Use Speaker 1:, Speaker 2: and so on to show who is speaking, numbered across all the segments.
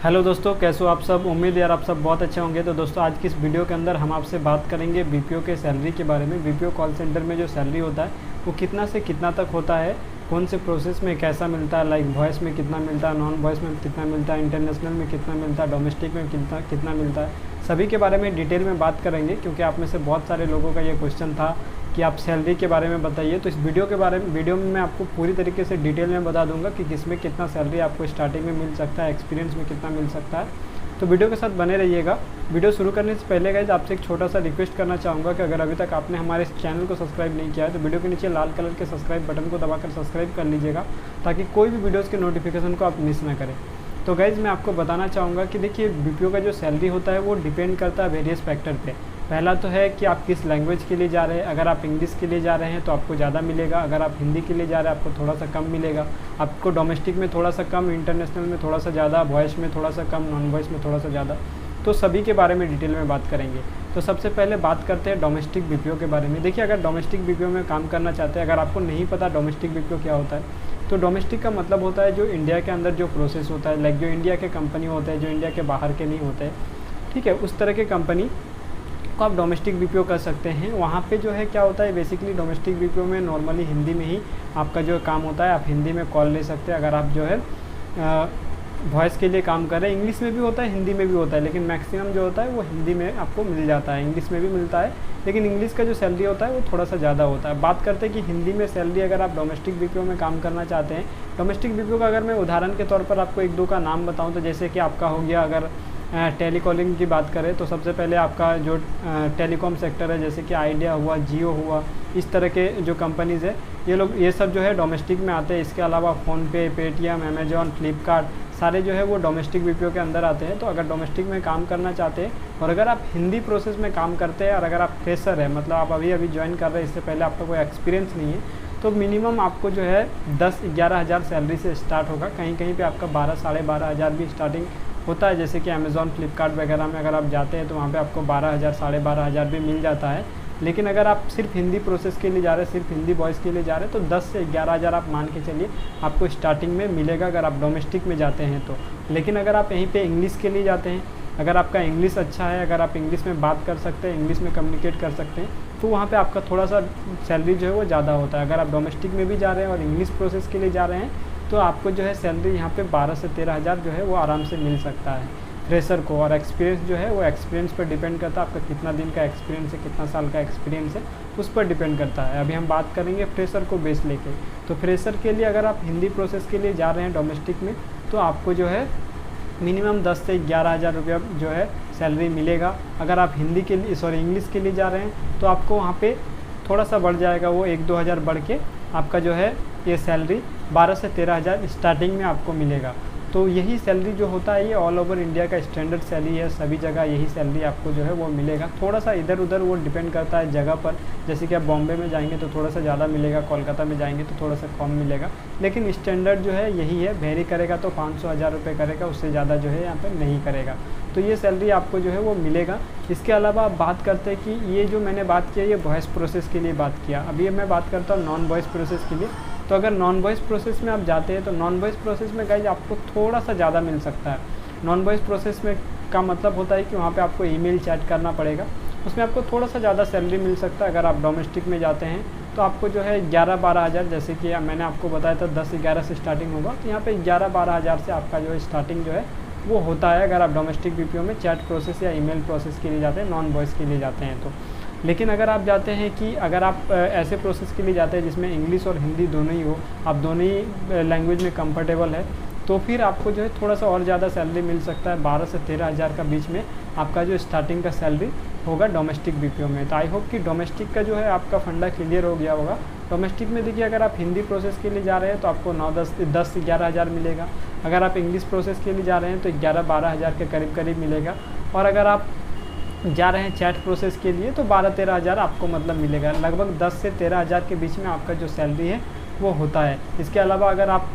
Speaker 1: Hello दोस्तों, कैसे हो आप सब। उम्मीद है यार आप सब बहुत अच्छे होंगे। तो दोस्तों आज की इस वीडियो के अंदर हम आपसे बात करेंगे बीपीओ के सैलरी के बारे में। बीपीओ कॉल सेंटर में जो सैलरी होता है वो कितना से कितना तक होता है, कौन से प्रोसेस में कैसा मिलता है, लाइक वॉइस में कितना मिलता है, नॉन वॉइस में कितना मिलता है, इंटरनेशनल में कितना मिलता है, डोमेस्टिक में कितना कितना मिलता है, सभी के बारे में डिटेल में बात करेंगे। क्योंकि आप में से बहुत सारे लोगों का ये क्वेश्चन था कि आप सैलरी के बारे में बताइए। तो इस वीडियो में मैं आपको पूरी तरीके से डिटेल में बता दूंगा कि किसमें कितना सैलरी आपको स्टार्टिंग में मिल सकता है, एक्सपीरियंस में कितना मिल सकता है। तो वीडियो के साथ बने रहिएगा। वीडियो शुरू करने से पहले गाइस आपसे एक छोटा सा रिक्वेस्ट करना चाहूँगा कि अगर अभी तक आपने हमारे इस चैनल को सब्सक्राइब नहीं किया है तो वीडियो के नीचे लाल कलर के सब्सक्राइब बटन को दबाकर सब्सक्राइब कर लीजिएगा, ताकि कोई भी वीडियोज़ के नोटिफिकेशन को आप मिस ना करें। तो गाइज़ मैं आपको बताना चाहूँगा कि देखिए बीपीओ का जो सैलरी होता है वो डिपेंड करता है वेरियस फैक्टर पे। पहला तो है कि आप किस लैंग्वेज के लिए जा रहे हैं। अगर आप इंग्लिश के लिए जा रहे हैं तो आपको ज़्यादा मिलेगा। अगर आप हिंदी के लिए जा रहे हैं आपको थोड़ा सा कम मिलेगा। आपको डोमेस्टिक में थोड़ा सा कम, इंटरनेशनल में थोड़ा सा ज़्यादा, वॉइस में थोड़ा सा कम, नॉन वॉइस में थोड़ा सा ज़्यादा। तो सभी के बारे में डिटेल में बात करेंगे। तो सबसे पहले बात करते हैं डोमेस्टिक बीपीओ के बारे में। देखिए अगर डोमेस्टिक बीपीओ में काम करना चाहते हैं, अगर आपको नहीं पता डोमेस्टिक बीपीओ क्या होता है, तो डोमेस्टिक का मतलब होता है जो इंडिया के अंदर जो प्रोसेस होता है, लाइक जो इंडिया के कंपनी होते हैं, जो इंडिया के बाहर के नहीं होते हैं, ठीक है, उस तरह के कंपनी को आप डोमेस्टिक बीपीओ कर सकते हैं। वहाँ पे जो है क्या होता है, बेसिकली डोमेस्टिक बीपीओ में नॉर्मली हिंदी में ही आपका जो काम होता है। आप हिंदी में कॉल ले सकते हैं। अगर आप जो है वॉइस के लिए काम कर रहे हैं, इंग्लिश में भी होता है, हिंदी में भी होता है, लेकिन मैक्सिमम जो होता है वो हिंदी में आपको मिल जाता है। इंग्लिश में भी मिलता है, लेकिन इंग्लिश का जो सैलरी होता है वो थोड़ा सा ज़्यादा होता है। बात करते हैं कि हिंदी में सैलरी अगर आप डोमेस्टिक बीपीओ में काम करना चाहते हैं, डोमेस्टिक बीपीओ का अगर मैं उदाहरण के तौर पर आपको एक दो का नाम बताऊँ तो जैसे कि आपका हो गया, अगर टेलीकॉलिंग की बात करें तो सबसे पहले आपका जो टेलीकॉम सेक्टर है, जैसे कि आइडिया हुआ, जियो हुआ, इस तरह के जो कंपनीज़ है ये सब जो है डोमेस्टिक में आते हैं। इसके अलावा फ़ोनपे, पेटीएम, अमेजॉन, फ्लिपकार्ट सारे जो है वो डोमेस्टिक बीपीओ के अंदर आते हैं। तो अगर डोमेस्टिक में काम करना चाहते हैं और अगर आप हिंदी प्रोसेस में काम करते हैं और अगर आप फ्रेशर है, मतलब आप अभी ज्वाइन कर रहे हैं, इससे पहले आपका कोई एक्सपीरियंस नहीं है, तो मिनिमम आपको जो है 10-11 हज़ार सैलरी से स्टार्ट होगा। कहीं कहीं पे आपका 12-12.5 हज़ार भी स्टार्टिंग होता है। जैसे कि अमेज़ॉन, फ्लिपकार्ट वगैरह में अगर आप जाते हैं तो वहाँ पे आपको 12 हज़ार 12.5 हज़ार भी मिल जाता है। लेकिन अगर आप सिर्फ हिंदी प्रोसेस के लिए जा रहे हैं, सिर्फ हिंदी वॉइस के लिए जा रहे हैं, तो 10 से 11 हज़ार आप मान के चलिए आपको स्टार्टिंग में मिलेगा अगर आप डोमेस्टिक में जाते हैं तो। लेकिन अगर आप यहीं पे इंग्लिश के लिए जाते हैं, अगर आपका इंग्लिश अच्छा है, अगर आप इंग्लिश में बात कर सकते हैं, इंग्लिश में कम्युनिकेट कर सकते हैं, तो वहाँ पे आपका थोड़ा सा सैलरी जो है वो ज़्यादा होता है। अगर आप डोमेस्टिक में भी जा रहे हैं और इंग्लिश प्रोसेस के लिए जा रहे हैं तो आपको जो है सैलरी यहाँ पे 12 से 13 हज़ार जो है वो आराम से मिल सकता है फ्रेशर को। और एक्सपीरियंस जो है वो एक्सपीरियंस पर डिपेंड करता है, आपका कितना दिन का एक्सपीरियंस है, कितना साल का एक्सपीरियंस है, उस पर डिपेंड करता है। अभी हम बात करेंगे फ्रेशर को बेस लेके। तो फ्रेशर के लिए अगर आप हिंदी प्रोसेस के लिए जा रहे हैं डोमेस्टिक में, तो आपको जो है मिनिमम 10 से 11 हज़ार रुपया जो है सैलरी मिलेगा। अगर आप इंग्लिश के लिए जा रहे हैं तो आपको वहाँ पे थोड़ा सा बढ़ जाएगा, वो 1-2 हज़ार बढ़ के आपका जो है ये सैलरी 12 से 13 हज़ार स्टार्टिंग में आपको मिलेगा। तो यही सैलरी जो होता है ये ऑल ओवर इंडिया का स्टैंडर्ड सैलरी है। सभी जगह यही सैलरी आपको जो है वो मिलेगा। थोड़ा सा इधर उधर वो डिपेंड करता है जगह पर। जैसे कि आप बॉम्बे में जाएंगे तो थोड़ा सा ज़्यादा मिलेगा, कोलकाता में जाएंगे तो थोड़ा सा कम मिलेगा, लेकिन स्टैंडर्ड जो है यही है। वेरी करेगा तो 500-1000 रुपये करेगा, उससे ज़्यादा जो है यहाँ पर नहीं करेगा। तो ये सैलरी आपको जो है वो मिलेगा। इसके अलावा आप बात करते हैं कि ये जो मैंने बात किया ये वॉइस प्रोसेस के लिए बात किया। अभी मैं बात करता हूँ नॉन वॉइस प्रोसेस के लिए। तो अगर नॉन वॉइस प्रोसेस में आप जाते हैं तो नॉन वॉइस प्रोसेस में गाइज आपको थोड़ा सा ज़्यादा मिल सकता है। नॉन वॉइस प्रोसेस में का मतलब होता है कि वहाँ पे आपको ईमेल चैट करना पड़ेगा, उसमें आपको थोड़ा सा ज़्यादा सैलरी मिल सकता है। अगर आप डोमेस्टिक में जाते हैं तो आपको जो है 11-12 हज़ार, जैसे कि मैंने आपको बताया था 10-11 से स्टार्टिंग होगा, तो यहाँ पे 11-12 हज़ार से आपका जो स्टार्टिंग जो है वो होता है अगर आप डोमेस्टिक बीपीओ में चैट प्रोसेस या ईमेल प्रोसेस के लिए जाते हैं, नॉन वॉइस के लिए जाते हैं तो। लेकिन अगर आप जाते हैं कि अगर आप ऐसे प्रोसेस के लिए जाते हैं जिसमें इंग्लिश और हिंदी दोनों ही हो, आप दोनों ही लैंग्वेज में कंफर्टेबल है, तो फिर आपको जो है थोड़ा सा और ज़्यादा सैलरी मिल सकता है। 12 से 13 हज़ार का बीच में आपका जो स्टार्टिंग का सैलरी होगा डोमेस्टिक बीपीओ में। तो आई होप कि डोमेस्टिक का जो है आपका फंडा क्लियर हो गया होगा। डोमेस्टिक में देखिए अगर आप हिंदी प्रोसेस के लिए जा रहे हैं तो आपको 10 से 11 हज़ार मिलेगा। अगर आप इंग्लिश प्रोसेस के लिए जा रहे हैं तो 11-12 हज़ार के करीब करीब मिलेगा। और अगर आप जा रहे हैं चैट प्रोसेस के लिए तो 12-13 हज़ार आपको मतलब मिलेगा। लगभग 10 से 13 हज़ार के बीच में आपका जो सैलरी है वो होता है। इसके अलावा अगर आप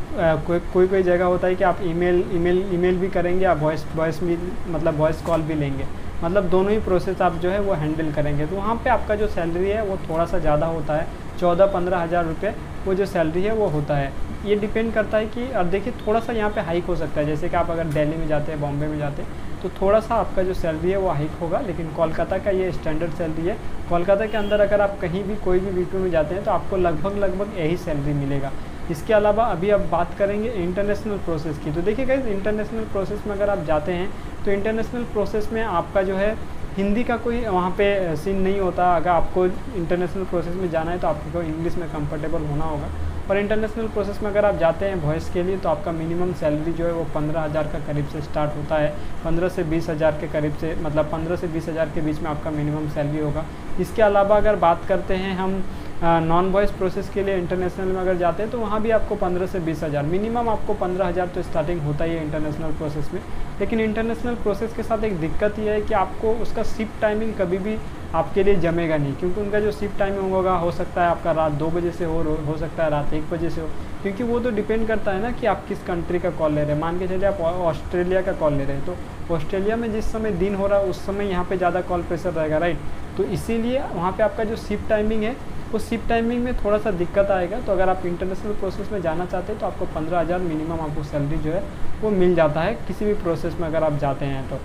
Speaker 1: कोई जगह होता है कि आप ईमेल भी करेंगे, आप वॉइस भी मतलब वॉइस कॉल भी लेंगे, मतलब दोनों ही प्रोसेस आप जो है वो हैंडल करेंगे, तो वहाँ पे आपका जो सैलरी है वो थोड़ा सा ज़्यादा होता है। 14-15 हज़ार रुपये वो जो सैलरी है वो होता है। ये डिपेंड करता है कि अब देखिए थोड़ा सा यहाँ पे हाइक हो सकता है, जैसे कि आप अगर दिल्ली में जाते हैं, बॉम्बे में जाते हैं तो थोड़ा सा आपका जो सैलरी है वो हाइक होगा, लेकिन कोलकाता का ये स्टैंडर्ड सैलरी है। कोलकाता के अंदर अगर आप कहीं भी कोई भी बीपीओ में जाते हैं तो आपको लगभग यही सैलरी मिलेगा। इसके अलावा अभी अब बात करेंगे इंटरनेशनल प्रोसेस की। तो देखिए गाइस, इंटरनेशनल प्रोसेस में अगर आप जाते हैं तो इंटरनेशनल प्रोसेस में आपका जो है हिंदी का कोई वहाँ पे सीन नहीं होता। अगर आपको इंटरनेशनल प्रोसेस में जाना है तो आपको इंग्लिश में कंफर्टेबल होना होगा। और इंटरनेशनल प्रोसेस में अगर आप जाते हैं वॉइस के लिए तो आपका मिनिमम सैलरी जो है वो 15,000 का करीब से स्टार्ट होता है। 15 से 20 हज़ार के करीब से, मतलब 15 से 20 हज़ार के बीच में आपका मिनिमम सैलरी होगा। इसके अलावा अगर बात करते हैं हम नॉन वॉइस प्रोसेस के लिए इंटरनेशनल में अगर जाते हैं तो वहाँ भी आपको 15 से 20 हज़ार, मिनिमम आपको 15,000 तो स्टार्टिंग होता ही है इंटरनेशनल प्रोसेस में। लेकिन इंटरनेशनल प्रोसेस के साथ एक दिक्कत ये है कि आपको उसका शिफ्ट टाइमिंग कभी भी आपके लिए जमेगा नहीं, क्योंकि उनका जो शिफ्ट टाइमिंग होगा हो सकता है आपका रात 2 बजे से हो सकता है रात 1 बजे से हो, क्योंकि वो तो डिपेंड करता है ना कि आप किस कंट्री का कॉल ले रहे हैं। मान के चलिए आप ऑस्ट्रेलिया का कॉल ले रहे हैं तो ऑस्ट्रेलिया में जिस समय दिन हो रहा है उस समय यहाँ पे ज़्यादा कॉल प्रेशर रहेगा, राइट। तो इसीलिए वहाँ पे आपका जो शिफ्ट टाइमिंग है उस शिफ्ट टाइमिंग में थोड़ा सा दिक्कत आएगा। तो अगर आप इंटरनेशनल प्रोसेस में जाना चाहते हैं तो आपको 15,000 मिनिमम आपको सैलरी जो है वो मिल जाता है किसी भी प्रोसेस में अगर आप जाते हैं तो।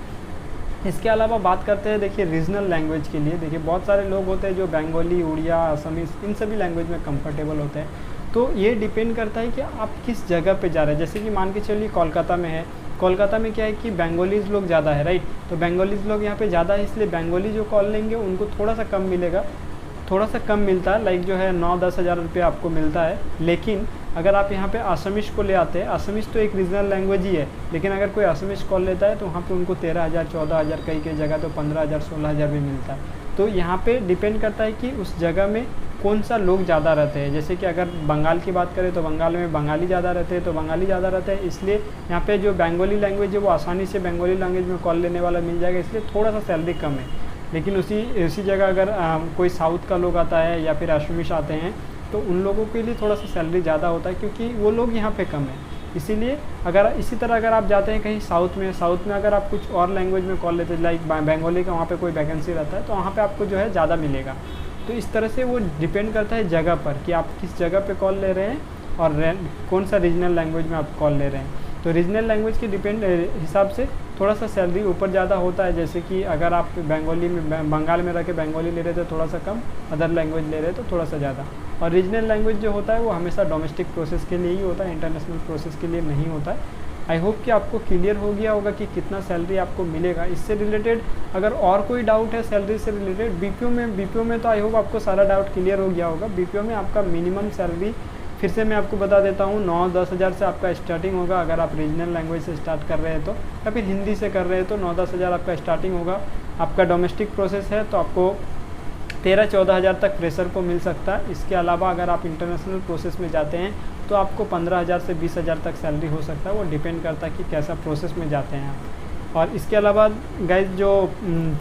Speaker 1: इसके अलावा बात करते हैं देखिए रीजनल लैंग्वेज के लिए। देखिए बहुत सारे लोग होते हैं जो बंगाली, उड़िया, असमीज इन सभी लैंग्वेज में कंफर्टेबल होते हैं। तो ये डिपेंड करता है कि आप किस जगह पे जा रहे हैं। जैसे कि मान के चलिए कोलकाता में है, कोलकाता में क्या है कि बंगालीज़ लोग ज़्यादा है, राइट। तो बंगालीज़ लोग यहाँ पे ज़्यादा है, इसलिए बंगाली जो कॉल लेंगे उनको थोड़ा सा कम मिलेगा, थोड़ा सा कम मिलता है, लाइक जो है 9-10 हज़ार रुपये आपको मिलता है। लेकिन अगर आप यहाँ पे असमीज़ को ले आते हैं, असमीज़ तो एक रीजनल लैंग्वेज ही है, लेकिन अगर कोई असमीज़ कॉल लेता है तो वहाँ पे उनको 13,000, 14,000, कई जगह तो 15,000, 16,000 भी मिलता है। तो यहाँ पे डिपेंड करता है कि उस जगह में कौन सा लोग ज़्यादा रहते हैं। जैसे कि अगर बंगाल की बात करें तो बंगाल में बंगाली ज़्यादा रहते हैं, तो बंगाली ज़्यादा रहते हैं, इसलिए यहाँ पे जो बंगाली लैंग्वेज है वो आसानी से बंगाली लैंग्वेज में कॉल लेने वाला मिल जाएगा, इसलिए थोड़ा सा सैलरी कम है। लेकिन उसी जगह अगर कोई साउथ का लोग आता है या फिर असमीज आते हैं तो उन लोगों के लिए थोड़ा सा सैलरी ज़्यादा होता है, क्योंकि वो लोग यहाँ पे कम है। इसीलिए इसी तरह अगर आप जाते हैं कहीं साउथ में अगर आप कुछ और लैंग्वेज में कॉल लेते हैं, लाइक बंगाली का वहाँ पे कोई वैकेंसी रहता है तो वहाँ पे आपको जो है ज़्यादा मिलेगा। तो इस तरह से वो डिपेंड करता है जगह पर कि आप किस जगह पे कॉल ले रहे हैं और कौन सा रीजनल लैंग्वेज में आप कॉल ले रहे हैं। तो रीजनल लैंग्वेज के हिसाब से थोड़ा सा सैलरी ऊपर ज़्यादा होता है। जैसे कि अगर आप बंगाल में रह के बंगाली ले रहे थे थोड़ा सा कम, अदर लैंग्वेज ले रहे तो थोड़ा सा ज़्यादा। और रीजनल लैंग्वेज जो होता है वो हमेशा डोमेस्टिक प्रोसेस के लिए ही होता है, इंटरनेशनल प्रोसेस के लिए नहीं होता है। आई होप कि आपको क्लियर हो गया होगा कि कितना सैलरी आपको मिलेगा। इससे रिलेटेड अगर और कोई डाउट है सैलरी से रिलेटेड बीपीओ में तो आई होप आपको सारा डाउट क्लियर हो गया होगा। बीपीओ में आपका मिनिमम सैलरी फिर से मैं आपको बता देता हूँ 9-10 हज़ार से आपका स्टार्टिंग होगा अगर आप रीजनल लैंग्वेज से स्टार्ट कर रहे हैं तो, या फिर हिंदी से कर रहे हैं तो 9-10 हज़ार आपका स्टार्टिंग होगा। आपका डोमेस्टिक प्रोसेस है तो आपको 13-14 हज़ार तक फ्रेशर को मिल सकता है। इसके अलावा अगर आप इंटरनेशनल प्रोसेस में जाते हैं तो आपको 15,000 से 20,000 तक सैलरी हो सकता है। वो डिपेंड करता है कि कैसा प्रोसेस में जाते हैं आप। और इसके अलावा गाइस जो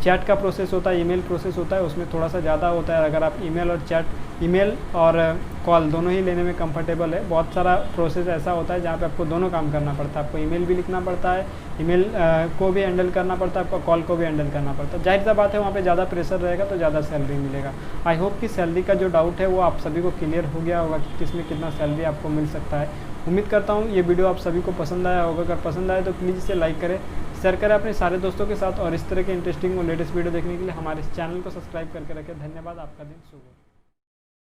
Speaker 1: चैट का प्रोसेस होता है, ईमेल प्रोसेस होता है, उसमें थोड़ा सा ज़्यादा होता है। अगर आप ईमेल और कॉल दोनों ही लेने में कंफर्टेबल है, बहुत सारा प्रोसेस ऐसा होता है जहाँ पे आपको दोनों काम करना पड़ता है। आपको ईमेल भी लिखना पड़ता है, ईमेल को भी हैंडल करना पड़ता है, आपको कॉल को भी हैंडल करना पड़ता है। जाहिर सा बात है वहाँ पे ज़्यादा प्रेशर रहेगा तो ज़्यादा सैलरी मिलेगा। आई होप कि सैलरी का जो डाउट है वो आप सभी को क्लियर हो गया होगा कि किसमें कितना सैलरी आपको मिल सकता है। उम्मीद करता हूँ ये वीडियो आप सभी को पसंद आया होगा। अगर पसंद आए तो प्लीज़ इसे लाइक करें, शेयर करें अपने सारे दोस्तों के साथ, और इस तरह के इंटरेस्टिंग और लेटेस्ट वीडियो देखने के लिए हमारे इस चैनल को सब्सक्राइब करके रखें। धन्यवाद, आपका दिन शुभ हो।